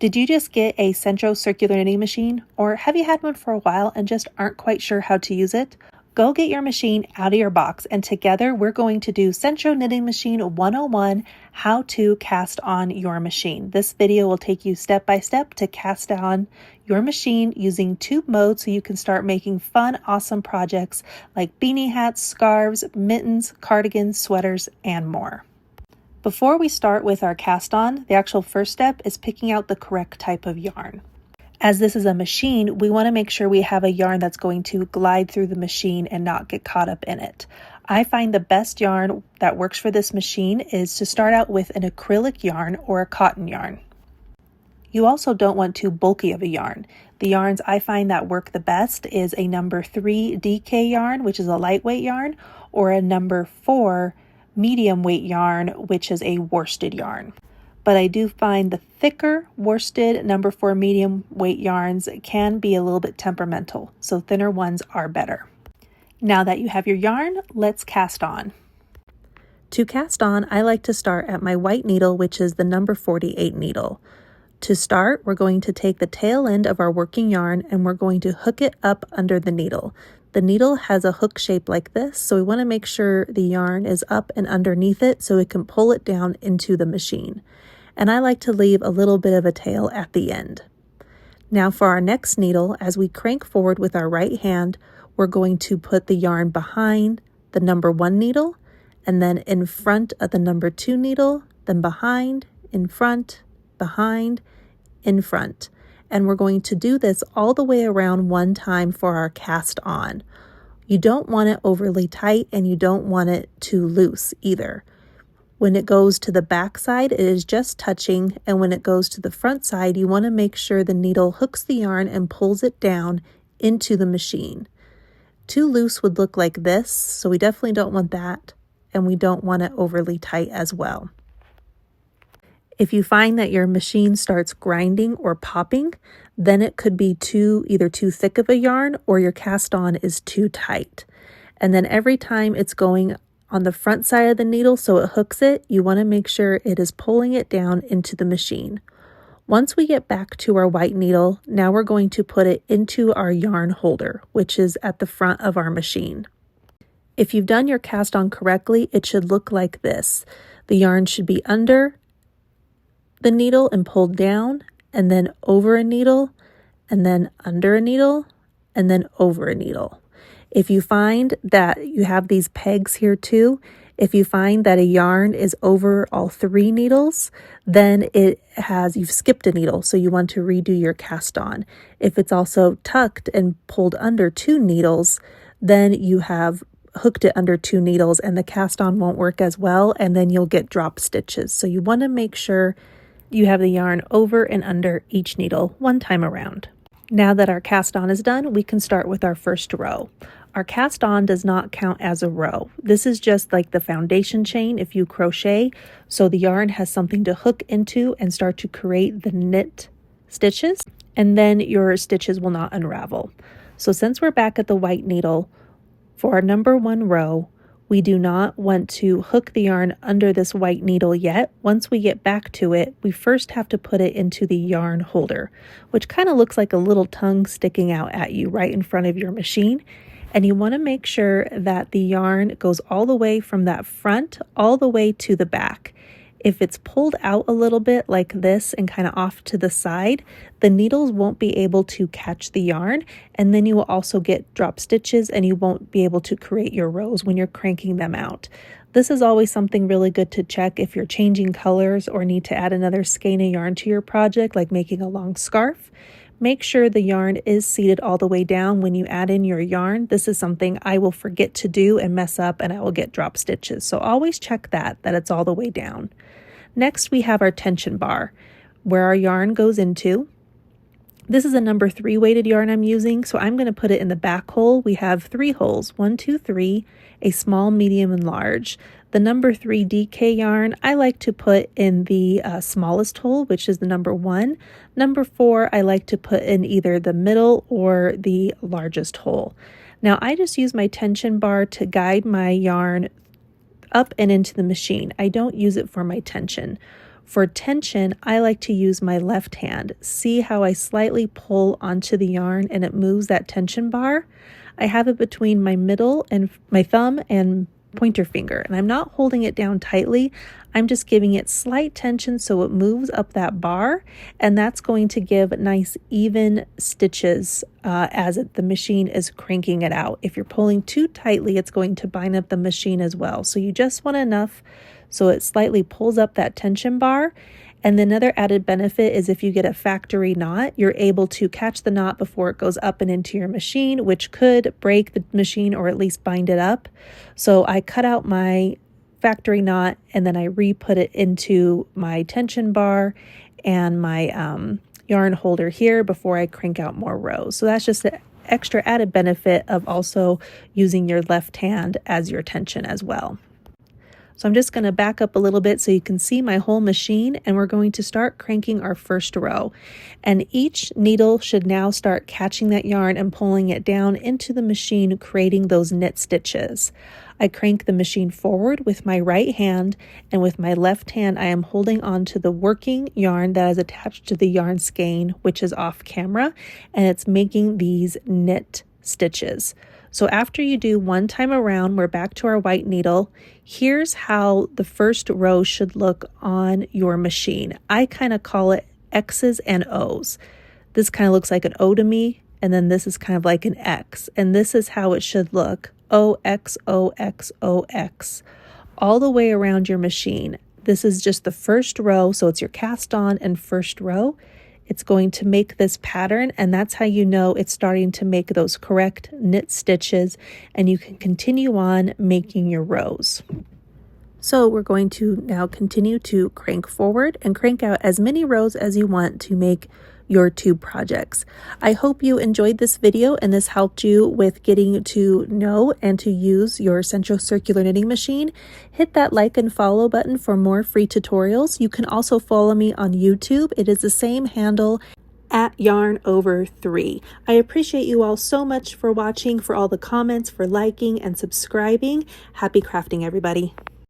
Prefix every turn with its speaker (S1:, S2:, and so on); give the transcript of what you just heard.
S1: Did you just get a Sentro circular knitting machine? Or have you had one for a while and just aren't quite sure how to use it? Go get your machine out of your box, and together we're going to do Sentro Knitting Machine 101, how to cast on your machine. This video will take you step by step to cast on your machine using tube mode so you can start making fun, awesome projects like beanie hats, scarves, mittens, cardigans, sweaters, and more. Before we start with our cast on, the actual first step is picking out the correct type of yarn. As this is a machine, we want to make sure we have a yarn that's going to glide through the machine and not get caught up in it. I find the best yarn that works for this machine is to start out with an acrylic yarn or a cotton yarn. You also don't want too bulky of a yarn. The yarns I find that work the best is a number 3 DK yarn, which is a lightweight yarn, or a number 4 medium weight yarn, which is a worsted yarn. But I do find the thicker worsted number 4 medium weight yarns can be a little bit temperamental, so thinner ones are better. Now that you have your yarn, let's cast on. To cast on, I like to start at my white needle, which is the number 48 needle. To start, we're going to take the tail end of our working yarn and we're going to hook it up under the needle. The needle has a hook shape like this, so we want to make sure the yarn is up and underneath it so we can pull it down into the machine. And I like to leave a little bit of a tail at the end. Now for our next needle, as we crank forward with our right hand, we're going to put the yarn behind the number 1 needle, and then in front of the number 2 needle, then behind, in front, behind, in front. And we're going to do this all the way around one time for our cast on. You don't want it overly tight and you don't want it too loose either. When it goes to the back side, it is just touching, and when it goes to the front side, you want to make sure the needle hooks the yarn and pulls it down into the machine. Too loose would look like this, so we definitely don't want that, and we don't want it overly tight as well. If you find that your machine starts grinding or popping, then it could be either too thick of a yarn or your cast on is too tight. And then every time it's going on the front side of the needle so it hooks it, you want to make sure it is pulling it down into the machine. Once we get back to our white needle, now we're going to put it into our yarn holder, which is at the front of our machine. If you've done your cast on correctly, it should look like this. The yarn should be under the needle and pulled down, and then over a needle, and then under a needle, and then over a needle. If you find that you have these pegs here too, if you find that a yarn is over all 3 needles, then you've skipped a needle, so you want to redo your cast on. If it's also tucked and pulled under 2 needles, then you have hooked it under 2 needles and the cast on won't work as well, and then you'll get drop stitches. So you want to make sure you have the yarn over and under each needle one time around. Now that our cast on is done, we can start with our first row. Our cast on does not count as a row. This is just like the foundation chain if you crochet, so the yarn has something to hook into and start to create the knit stitches, and then your stitches will not unravel. So since we're back at the white needle, for our number 1 row, we do not want to hook the yarn under this white needle yet. Once we get back to it, we first have to put it into the yarn holder, which kind of looks like a little tongue sticking out at you right in front of your machine. And you want to make sure that the yarn goes all the way from that front all the way to the back. If it's pulled out a little bit like this and kind of off to the side, the needles won't be able to catch the yarn, and then you will also get drop stitches and you won't be able to create your rows when you're cranking them out. This is always something really good to check if you're changing colors or need to add another skein of yarn to your project, like making a long scarf. Make sure the yarn is seated all the way down when you add in your yarn. This is something I will forget to do and mess up, and I will get drop stitches. So always check that it's all the way down. Next, we have our tension bar where our yarn goes into. This is a number 3 weighted yarn I'm using, so I'm going to put it in the back hole. We have 3 holes, 1, 2, 3, a small, medium, and large. The number 3 DK yarn I like to put in the smallest hole, which is the number 1. Number 4 I like to put in either the middle or the largest hole. Now I just use my tension bar to guide my yarn up and into the machine. I don't use it for my tension. For tension, I like to use my left hand. See how I slightly pull onto the yarn and it moves that tension bar? I have it between my middle and my thumb and pointer finger, and I'm not holding it down tightly. I'm just giving it slight tension so it moves up that bar, and that's going to give nice even stitches as the machine is cranking it out. If you're pulling too tightly, it's going to bind up the machine as well. So you just want enough so it slightly pulls up that tension bar. And another added benefit is if you get a factory knot, you're able to catch the knot before it goes up and into your machine, which could break the machine or at least bind it up. So I cut out my factory knot and then I re-put it into my tension bar and my yarn holder here before I crank out more rows. So that's just an extra added benefit of also using your left hand as your tension as well. So I'm just going to back up a little bit so you can see my whole machine, and we're going to start cranking our first row. And each needle should now start catching that yarn and pulling it down into the machine, creating those knit stitches. I crank the machine forward with my right hand, and with my left hand I am holding on to the working yarn that is attached to the yarn skein, which is off camera, and it's making these knit stitches. So after you do one time around, we're back to our white needle. Here's how the first row should look on your machine. I kind of call it X's and O's. This kind of looks like an O to me, and then this is kind of like an X. And this is how it should look. O, X, O, X, O, X. All the way around your machine. This is just the first row, so it's your cast on and first row. It's going to make this pattern, and that's how you know it's starting to make those correct knit stitches, and you can continue on making your rows. So we're going to now continue to crank forward and crank out as many rows as you want to make your tube projects. I hope you enjoyed this video and this helped you with getting to know and to use your Sentro circular knitting machine. Hit that like and follow button for more free tutorials. You can also follow me on YouTube. It is the same handle at YarnOver3. I appreciate you all so much for watching, for all the comments, for liking and subscribing. Happy crafting, everybody.